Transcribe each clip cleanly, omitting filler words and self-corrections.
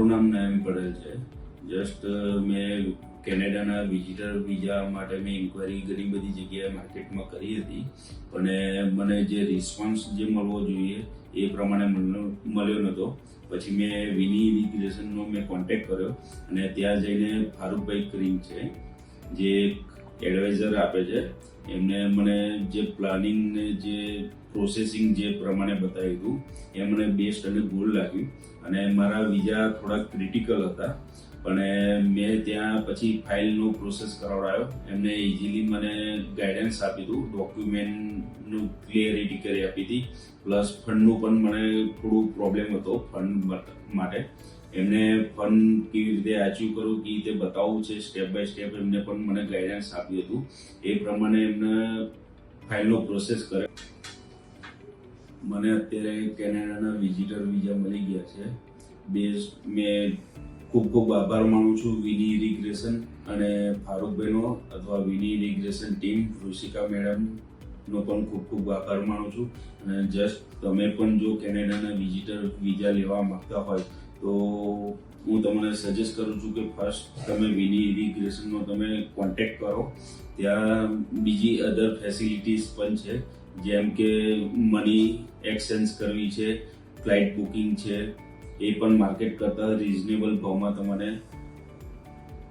મારું નામ નયન પટેલ છે. જસ્ટ મેં કેનેડાના વિઝિટર વિઝા માટે મેં ઇન્ક્વાયરી ઘણી બધી જગ્યાએ માર્કેટમાં કરી હતી, પણ મને જે રિસ્પોન્સ જે મળવો જોઈએ એ પ્રમાણે મળ્યો નહોતો. પછી મેં વિની ઇમિગ્રેશનનો મેં કોન્ટેક્ટ કર્યો અને ત્યાં જઈને ફારૂકભાઈ કરીમ છે જે એડવાઇઝર આપે છે, એમને મને જે પ્લાનિંગ ને જે પ્રોસેસિંગ જે પ્રમાણે બતાવ્યું હતું એ મને બેસ્ટ અને ગુડ લાગ્યું. અને મારા વિઝા થોડા ક્રિટિકલ હતા, પણ મેં ત્યાં પછી ફાઇલનો પ્રોસેસ કરાવડાયો. એમને ઇઝીલી મને ગાઈડન્સ આપી હતું, ડોક્યુમેન્ટનું ક્લિયરિટી કરી આપી હતી, પ્લસ ફંડનું પણ મને થોડું પ્રોબ્લેમ હતો ફંડ માટે. એમને ફંડ કેવી રીતે અચીવ કરવું, કેવી રીતે બતાવવું છે સ્ટેપ બાય સ્ટેપ, એમને પણ મને ગાઈડન્સ આપ્યું હતું. એ પ્રમાણે એમને ફાઇલનો પ્રોસેસ કર્યો. મને અત્યારે કેનેડાના વિઝિટર વિઝા મળી ગયા છે. મેં ખૂબ આભાર માનું છું વિની ઇમિગ્રેશન અને ફારૂકભાઈનો અથવા વિની ઇમિગ્રેશન ટીમ ઋષિકા મેડમનો પણ ખૂબ આભાર માનું છું. અને જસ્ટ તમે પણ જો કેનેડાના વિઝિટર વિઝા લેવા માંગતા હોય તો હું તમને સજેસ્ટ કરું છું કે ફર્સ્ટ તમે વિની ઇમિગ્રેશનનો તમે કોન્ટેક્ટ કરો. ત્યાં બીજી અધર ફેસિલિટીઝ પણ છે, જેમ કે મની એક્સચેન્જ કરવી છે, ફ્લાઇટ બુકિંગ છે, એ પણ માર્કેટ કરતાં રિઝનેબલ ભાવમાં તમને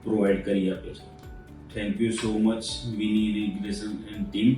પ્રોવાઈડ કરી આપે છે. Thank you so much વિની immigration and team.